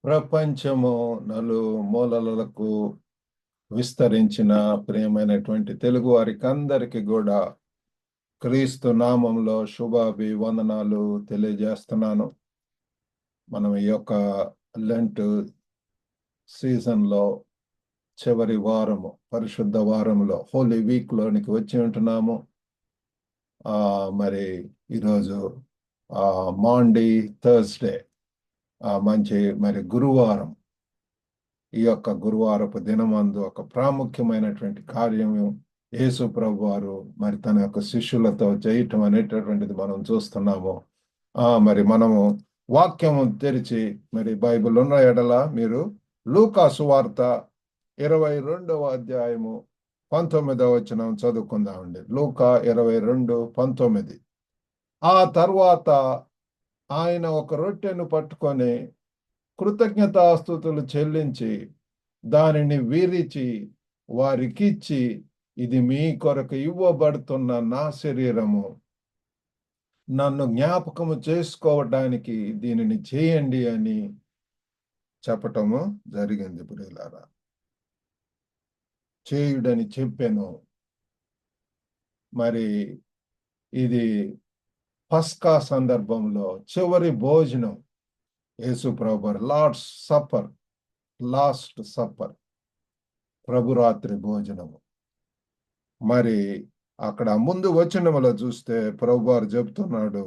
ప్రపంచము నలుమూలలకు విస్తరించిన ప్రియమైనటువంటి తెలుగు వారికి అందరికీ కూడా క్రీస్తు నామంలో శుభాభివందనాలు తెలియజేస్తున్నాను. మనం ఈ యొక్క లెంట్ సీజన్లో చివరి వారము, పరిశుద్ధ వారంలో, హోలీ వీక్ లోనికి వచ్చి ఉంటున్నాము. మరి ఈరోజు మాండీ థర్స్డే, మంచి మరి గురువారం. ఈ యొక్క గురువారపు దినమందు ఒక ప్రాముఖ్యమైనటువంటి కార్యము యేసు ప్రభు వారు మరి తన యొక్క శిష్యులతో చేయటం అనేటటువంటిది మనం చూస్తున్నాము. మరి మనము వాక్యము తెరిచి మరి బైబిల్ ఉన్న ఎడల మీరు లూకా సువార్త 22వ అధ్యాయము 19వ వచనం చదువుకుందామండి. లూకా 22:19. ఆ తర్వాత ఆయన ఒక రొట్టెను పట్టుకొని కృతజ్ఞతాస్తుతులు చెల్లించి దానిని విరిచి వారికిచ్చి, ఇది మీ కొరకు ఇవ్వబడుతున్న నా శరీరము, నన్ను జ్ఞాపకము చేసుకోవడానికి దీనిని చేయండి అని చెప్పటము జరిగింది. ప్రియులారా, చేయుడని చెప్పాను. మరి ఇది పస్కా సందర్భంలో చివరి భోజనం. యేసు ప్రభు లాస్ట్ సప్పర్, ప్రభురాత్రి భోజనము. మరి అక్కడ ముందు వచనములో చూస్తే ప్రభువారు చెప్తున్నాడు,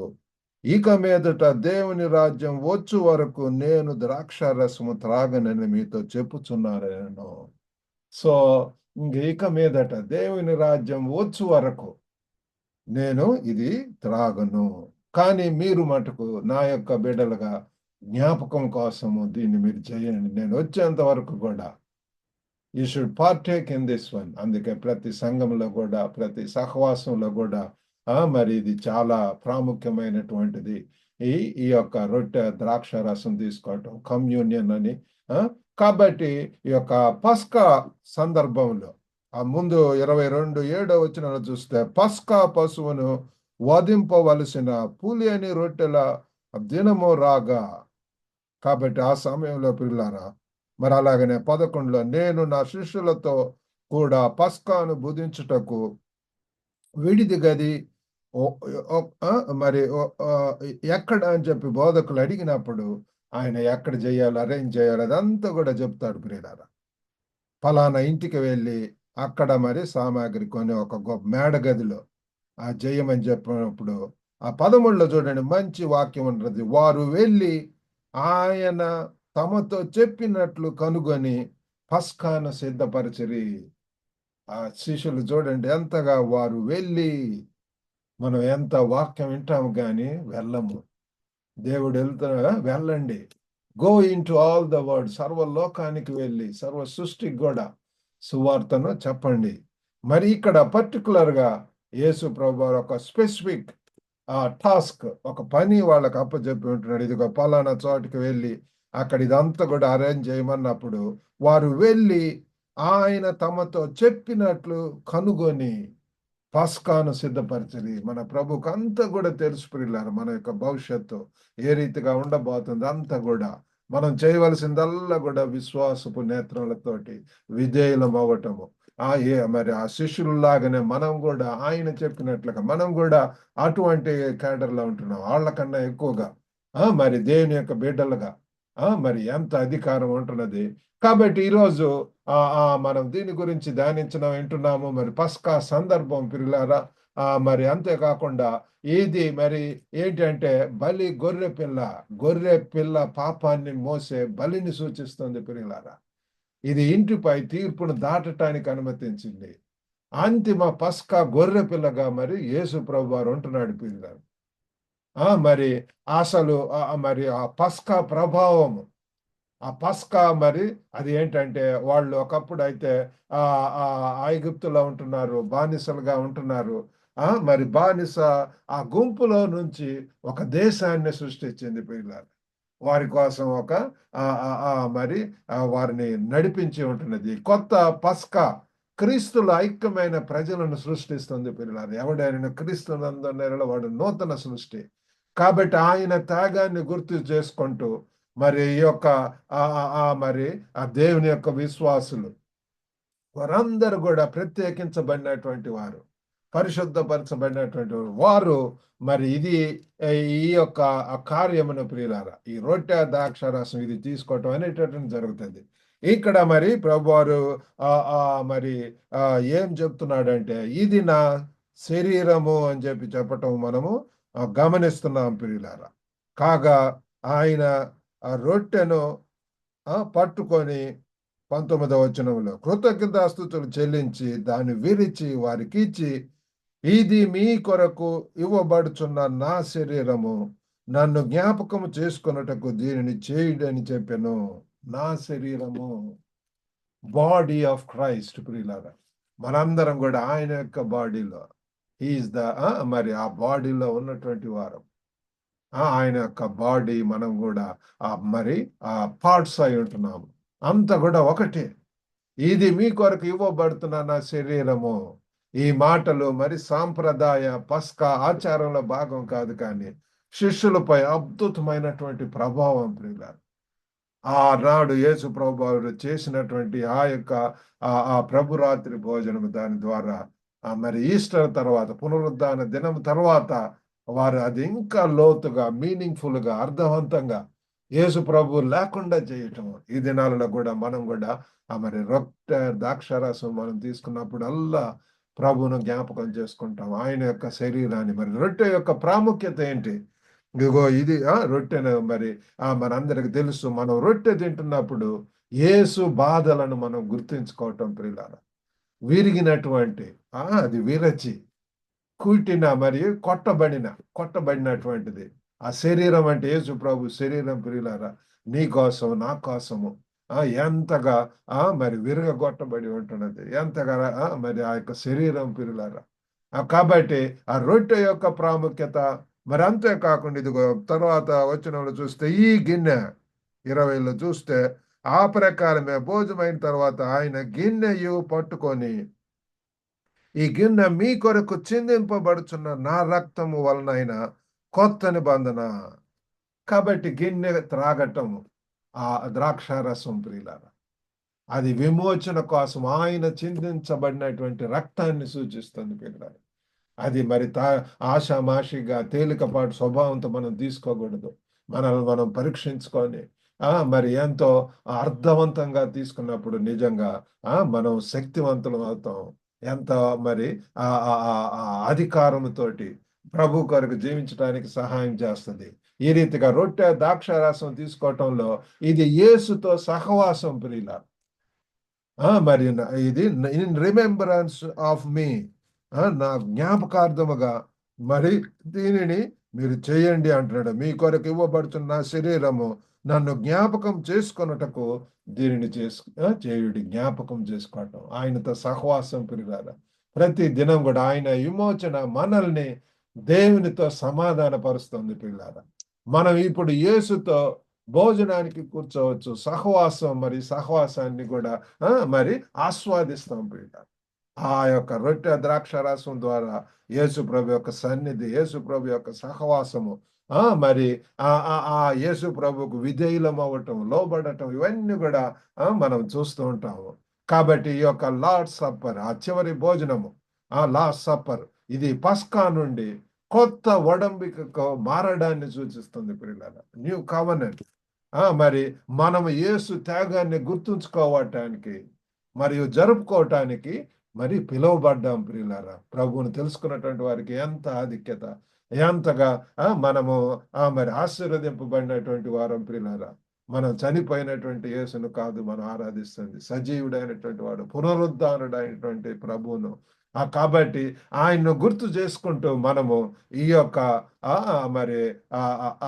ఇక మీదట దేవుని రాజ్యం వచ్చు వరకు నేను ద్రాక్షారసము త్రాగనని మీతో చెప్పుచున్నాను. సో ఇక మీదట దేవుని రాజ్యం వచ్చు వరకు నేను ఇది త్రాగను, కానీ మీరు మటుకు నా యొక్క బిడ్డలుగా జ్ఞాపకం కోసము దీన్ని మీరు చేయండి. నేను వచ్చేంత వరకు కూడా you should partake in this one. అందుకే ప్రతి సంఘంలో కూడా, ప్రతి సహవాసంలో కూడా మరి ఇది చాలా ప్రాముఖ్యమైనటువంటిది. ఈ యొక్క రొట్టె ద్రాక్ష రసం తీసుకోవటం, కమ్యూనియన్ అని. కాబట్టి ఈ యొక్క పస్కా సందర్భంలో ఆ ముందు 22:7 వచనంలో చూస్తే, పస్కా పశువును వధింపవలసిన పులియని రొట్టెల దినము రాగా. కాబట్టి ఆ సమయంలో పిల్లారా, మరి అలాగనే 11లో, నేను నా శిష్యులతో కూడా పస్కాను భుజించుటకు విడిది గది మరి ఎక్కడ అని చెప్పి బోధకులు అడిగినప్పుడు ఆయన ఎక్కడ చేయాలి, అరేంజ్ చేయాలి, అదంతా కూడా చెప్తాడు. ప్రియులారా, ఫలానా ఇంటికి వెళ్ళి అక్కడ మరి సామాగ్రి కొని ఒక గొప్ప మేడ గదిలో జయమని చెప్పినప్పుడు ఆ 13లో చూడండి, మంచి వాక్యం ఉంటుంది. వారు వెళ్ళి ఆయన తమతో చెప్పినట్లు కనుగొని పస్కాను సిద్ధపరచరి. ఆ శిష్యులు చూడండి ఎంతగా వారు వెళ్ళి. మనం ఎంత వాక్యం వింటాము కానీ వెళ్ళము. దేవుడు వెళ్ళండి, go into all the world, సర్వలోకానికి వెళ్ళి సర్వ సృష్టికి కూడా సువార్తను చెప్పండి. మరి ఇక్కడ పర్టికులర్గా యేసు ప్రభు ఒక స్పెసిఫిక్ టాస్క్, ఒక పని వాళ్ళకి అప్పచెప్పి ఉంటున్నాడు. ఇదిగో పలానా చోటుకి వెళ్ళి అక్కడ ఇదంతా కూడా అరేంజ్ చేయమన్నప్పుడు వారు వెళ్ళి ఆయన తమతో చెప్పినట్లు కనుగొని పస్కాను సిద్ధపరచరి. మన ప్రభుకు అంతా కూడా తెలుసు ప్రియులారా, మన యొక్క భవిష్యత్తు ఏ రీతిగా ఉండబోతుంది. అంతా కూడా మనం చేయవలసిందల్లా కూడా విశ్వాసపు నేత్రాలతోటి విధేయులం అవ్వటము. మరి ఆ శిష్యుల్లాగానే మనం కూడా ఆయన చెప్పినట్లుగా మనం కూడా అటువంటి క్యాడర్లో ఉంటున్నాం. వాళ్ళకన్నా ఎక్కువగా మరి దేవుని యొక్క బిడ్డలుగా మరి ఎంత అధికారం ఉంటున్నది. కాబట్టి ఈరోజు మనం దీని గురించి ధ్యానించడం వింటున్నాము. మరి పస్కా సందర్భం పిల్లారా, మరి అంతేకాకుండా ఇది మరి ఏంటంటే బలి, గొర్రె పిల్ల పాపాన్ని మోసే బలిని సూచిస్తుంది పిల్లారా. ఇది ఇంటిపై తీర్పును దాటటానికి అనుమతించింది. అంతిమ పస్కా గొర్రె పిల్లగా మరి యేసు ప్రభు వారు ఉంటున్నాడు పిల్లలు. మరి అసలు మరి ఆ పస్కా ప్రభావము, ఆ పస్కా మరి అది ఏంటంటే, వాళ్ళు ఒకప్పుడు అయితే ఐగుప్తులో ఉంటున్నారు, బానిసలుగా ఉంటున్నారు. మరి బానిస ఆ గుంపులో నుంచి ఒక దేశాన్ని సృష్టించింది పిల్లలు. వారి కోసం ఒక మరి వారిని నడిపించి ఉంటున్నది. కొత్త పస్కా క్రీస్తుల ఐక్యమైన ప్రజలను సృష్టిస్తుంది పిల్లలు. ఎవడైనా క్రీస్తునందున్న వాడు నూతన సృష్టి. కాబట్టి ఆయన త్యాగాన్ని గుర్తు చేసుకుంటూ మరి ఈ యొక్క మరి ఆ దేవుని యొక్క విశ్వాసులు వారందరూ కూడా ప్రత్యేకించబడినటువంటి వారు, పరిశుద్ధపరచబడినటువంటి వారు. మరి ఇది ఈ యొక్క కార్యమును ప్రియులారా, ఈ రొట్టె ద్రాక్షారసం ఇది తీసుకోవటం అనేటటువంటి జరుగుతుంది. ఇక్కడ మరి ప్రభువారు మరి ఏం చెప్తున్నాడంటే, ఇది నా శరీరము అని చెప్పటం మనము గమనిస్తున్నాం ప్రియులారా. కాగా ఆయన ఆ రొట్టెను పట్టుకొని 19వ వచనంలో కృతజ్ఞతాస్తుతులు చెల్లించి దాన్ని విరిచి వారికి ఇచ్చి, ఇది మీ కొరకు ఇవ్వబడుచున్న నా శరీరము, నన్ను జ్ఞాపకము చేసుకొనుటకు దీనిని చేయుడని చెప్పాను. నా శరీరము, బాడీ ఆఫ్ క్రైస్ట్ ప్రియులారా. మనందరం కూడా ఆయన యొక్క బాడీలో, హీఈస్ ద మరి ఆ బాడీలో ఉన్నటువంటి వారు. ఆయన యొక్క బాడీ మనం కూడా మరి పార్ట్స్ అయి ఉంటున్నాము. అంత కూడా ఒకటే. ఇది మీ కొరకు ఇవ్వబడుతున్న నా శరీరము. ఈ మాటలు మరి సాంప్రదాయ పస్కా ఆచారంలో భాగం కాదు, కానీ శిష్యులపై అద్భుతమైనటువంటి ప్రభావం ప్రియులారా. ఆనాడు యేసు ప్రభువు చేసినటువంటి ఆ యొక్క ఆ ప్రభురాత్రి భోజనం, దాని ద్వారా మరి ఈస్టర్ తర్వాత, పునరుద్ధాన దినం తర్వాత వారు అది ఇంకా లోతుగా, మీనింగ్ఫుల్ గా, అర్థవంతంగా యేసు ప్రభు లేకుండా చేయటం. ఈ దినాలలో కూడా మనం కూడా మరి రొట్టె ద్రాక్షారసం మనం తీసుకున్నప్పుడల్లా ప్రభువును జ్ఞాపకం చేసుకుంటాం, ఆయన యొక్క శరీరాన్ని. మరి రొట్టె యొక్క ప్రాముఖ్యత ఏంటి? ఇదిగో ఇది రొట్టెను మరి మనందరికి తెలుసు. మనం రొట్టె తింటున్నప్పుడు యేసు బాధలను మనం గుర్తించుకోవటం ప్రియులారా. విరిగినటువంటి అది విరచి కూటిన మరియు కొట్టబడినటువంటిది ఆ శరీరం. అంటే యేసు ప్రభు శరీరం ప్రియులారా, నీ కోసం నా కోసము ఎంతగా మరి విరగొట్టబడి ఉంటున్నది, ఎంతగా మరి ఆ యొక్క శరీరం ప్రియులారా. కాబట్టి ఆ రొట్టె యొక్క ప్రాముఖ్యత. మరి అంతేకాకుండా ఇదిగో తర్వాత వచనంలో చూస్తే, ఈ గిన్నె 20లో చూస్తే, ఆ ప్రకారమే భోజనమైన తర్వాత ఆయన గిన్నెయు పట్టుకొని, ఈ గిన్నె మీ కొరకు చిందింపబడుచున్న నా రక్తము వలనైన కొత్త నిబంధన. కాబట్టి గిన్నె త్రాగటము ఆ ద్రాక్షారసం ప్రియులారా, అది విమోచన కోసం ఆయన చిందించబడినటువంటి రక్తాన్ని సూచిస్తుంది ప్రియులారా. అది మరి ఆషామాషిగా తేలికపాటు స్వభావంతో మనం తీసుకోకూడదు. మనల్ని మనం పరీక్షించుకొని మరి ఎంతో అర్థవంతంగా తీసుకున్నప్పుడు నిజంగా మనం శక్తివంతులం అవుతాం. ఎంత మరి అధికారంతోటి ప్రభు కొరకు జీవించడానికి సహాయం చేస్తుంది. ఈ రీతిగా రొట్టె ద్రాక్షారసం తీసుకోవటంలో ఇది యేసుతో సహవాసం ప్రియులారా. మరి ఇది ఇన్ రిమెంబరెన్స్ ఆఫ్ మీ, నా జ్ఞాపకార్థముగా మరి దీనిని మీరు చేయండి అంటున్నాడు. మీ కొరకు ఇవ్వబడుతున్న నా శరీరము, నన్ను జ్ఞాపకం చేసుకొనుటకు దీనిని చేయుడి. జ్ఞాపకం చేసుకోవటం, ఆయనతో సహవాసం పెరిగారు. ప్రతి దినం కూడా ఆయన విమోచన మనల్ని దేవునితో సమాధాన పరుస్తుంది పిల్లారా. మనం ఇప్పుడు యేసుతో భోజనానికి కూర్చోవచ్చు, సహవాసం, మరి సహవాసాన్ని కూడా మరి ఆస్వాదిస్తాం పిల్లారా. ఆ యొక్క రొట్టె ద్రాక్షారసం ద్వారా యేసు ప్రభు యొక్క సన్నిధి, యేసు ప్రభు యొక్క సహవాసము, మరి ఆ యేసు ప్రభుకు విధేయులం అవ్వటం, లోబడటం, ఇవన్నీ కూడా మనం చూస్తూ ఉంటాము. కాబట్టి ఈ యొక్క లార్డ్ సప్పర్, ఆ చివరి భోజనము, లార్డ్ సప్పర్, ఇది పస్కా నుండి కొత్త ఒడంబికకు మారడాన్ని సూచిస్తుంది పిల్లల. New covenant. మరి మనం యేసు త్యాగాన్ని గుర్తుంచుకోవటానికి మరియు జరుపుకోవటానికి మరి పిలువబడ్డాం ప్రియులారా. ప్రభువును తెలుసుకున్నటువంటి వారికి ఎంత ఆధిక్యత, ఎంతగా మనము మరి ఆశీర్వదింపబడినటువంటి వారం ప్రియులారా. మనం చనిపోయినటువంటి యేసును కాదు మనం ఆరాధిస్తుంది, సజీవుడైనటువంటి వాడు, పునరుద్ధానుడైనటువంటి ప్రభువును. కాబట్టి ఆయన్ను గుర్తు చేసుకుంటూ మనము ఈ యొక్క మరి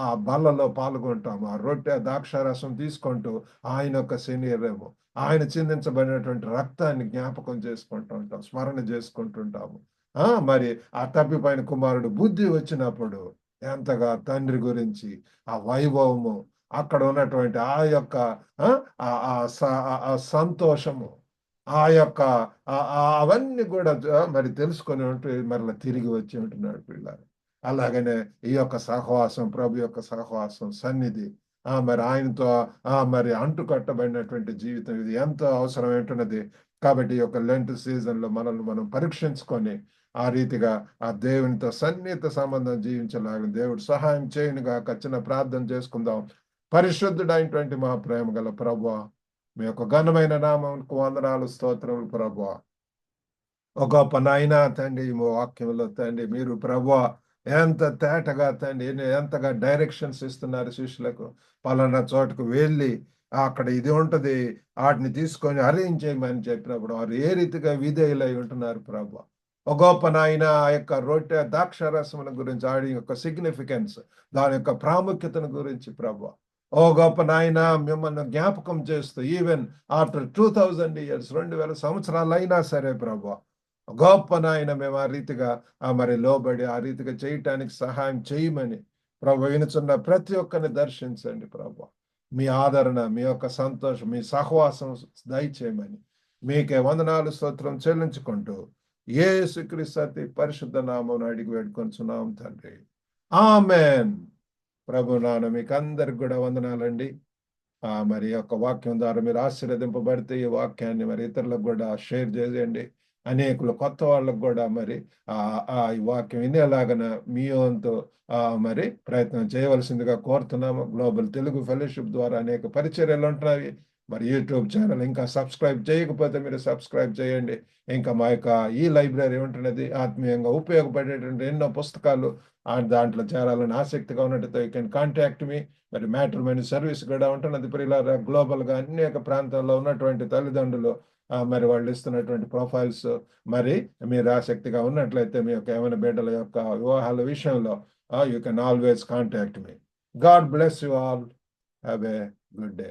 ఆ బల్లలో పాల్గొంటాము. ఆ రొట్టె ద్రాక్షారసం తీసుకుంటూ ఆయన యొక్క శరీరము, ఆయన చిందించబడినటువంటి రక్తాన్ని జ్ఞాపకం చేసుకుంటూ ఉంటాం, స్మరణ చేసుకుంటుంటాము. మరి ఆ తప్పిపోయిన కుమారుడు బుద్ధి వచ్చినప్పుడు ఎంతగా తండ్రి గురించి ఆ వైభవము, అక్కడ ఉన్నటువంటి ఆ యొక్క సంతోషము, ఆ యొక్క అవన్నీ కూడా మరి తెలుసుకొని ఉంటూ మరలా తిరిగి వచ్చి ఉంటున్నాడు పిల్లలు. అలాగనే ఈ యొక్క సహవాసం, ప్రభు యొక్క సహవాసం, సన్నిధి, మరి ఆయనతో మరి అంటుకట్టబడినటువంటి జీవితం ఇది ఎంతో అవసరం ఏంటున్నది. కాబట్టి ఈ యొక్క లెంట్ సీజన్‌లో మనల్ని మనం పరీక్షించుకొని, ఆ రీతిగా ఆ దేవునితో సన్నిహిత సంబంధం జీవించలాగా దేవుడు సహాయం చేయనుగాక. చిన్న ప్రార్థన చేసుకుందాం. పరిశుద్ధుడైనటువంటి మా ప్రేమ గల ప్రభువా, మీ యొక్క ఘనమైన నామమునకు వందనాలు, స్తోత్రములు ప్రభువా. ఓ గొప్ప నాయనా తండ్రి, మీ వాక్యంలో తండ్రి మీరు ప్రభువా ఎంత తేటగా తండ్రి ఎంతగా డైరెక్షన్స్ ఇస్తున్నారు శిష్యులకు. పలానా చోటుకు వెళ్ళి అక్కడ ఇది ఉంటది. ఆటిని తీసుకొని అరేంజ్ చేయమని చెప్పినప్పుడు వారు ఏ రీతిగా విధేయులై ఉంటున్నారు ప్రభువా. ఓ గొప్ప నాయనా ఆ యొక్క రొట్టె ద్రాక్షారసముల గురించి ఆడి యొక్క సిగ్నిఫికెన్స్, దాని యొక్క ప్రాముఖ్యతను గురించి ప్రభువా. ఓ గొప్ప నాయనా మిమ్మల్ని జ్ఞాపకం చేస్తూ ఈవెన్ ఆఫ్టర్ 2000 ఇయర్స్ 2000 సంవత్సరాలైనా సరే ప్రభువా, గొప్ప నాయన మేము ఆ రీతిగా మరి లోబడి ఆ రీతిగా చేయటానికి సహాయం చేయమని ప్రభు వినుచున్న ప్రతి ఒక్కరిని దర్శించండి ప్రభు. మీ ఆదరణ, మీ యొక్క సంతోషం, మీ సహవాసం దయచేయమని మీకే వందనాలు స్తోత్రం చెల్లించుకుంటూ యేసుక్రీస్తు అతి పరిశుద్ధ నామమున అడిగి వేడుకొనుచున్నాం తండ్రి. ఆమేన్. ప్రభు నాన్న మీకు అందరికి కూడా వందనాలండి. మరి యొక్క వాక్యం ద్వారా మీరు ఆశీర్వదింపబడితే ఈ వాక్యాన్ని మరి ఇతరులకు కూడా షేర్ చేయండి. అనేకులు కొత్త వాళ్ళకు కూడా మరి ఈ వాక్యం వినేలాగన మీ వంతు మరి ప్రయత్నం చేయవలసిందిగా కోరుతున్నాము. గ్లోబల్ తెలుగు ఫెలోషిప్ ద్వారా అనేక పరిచర్యలు ఉంటున్నాయి. మరి యూట్యూబ్ ఛానల్ ఇంకా సబ్స్క్రైబ్ చేయకపోతే మీరు సబ్స్క్రైబ్ చేయండి. ఇంకా మా యొక్క ఈ లైబ్రరీ ఉంటున్నది. ఆత్మీయంగా ఉపయోగపడేటువంటి ఎన్నో పుస్తకాలు దాంట్లో చేరాలని ఆసక్తిగా ఉన్నట్టు యూ కెన్ కాంటాక్ట్ మీ. మరి మ్యాట్రిమోనీ సర్వీస్ కూడా ఉంటున్నది. ప్రియులారా, గ్లోబల్‌గా అనేక ప్రాంతాల్లో ఉన్నటువంటి తల్లిదండ్రులు మరి వాళ్ళు ఇస్తున్నటువంటి ప్రొఫైల్స్ మరి మీరు ఆసక్తిగా ఉన్నట్లయితే మీ యొక్క యవ్వన బిడ్డల యొక్క వివాహాల విషయంలో you can always contact me. God bless you all. Have a good day.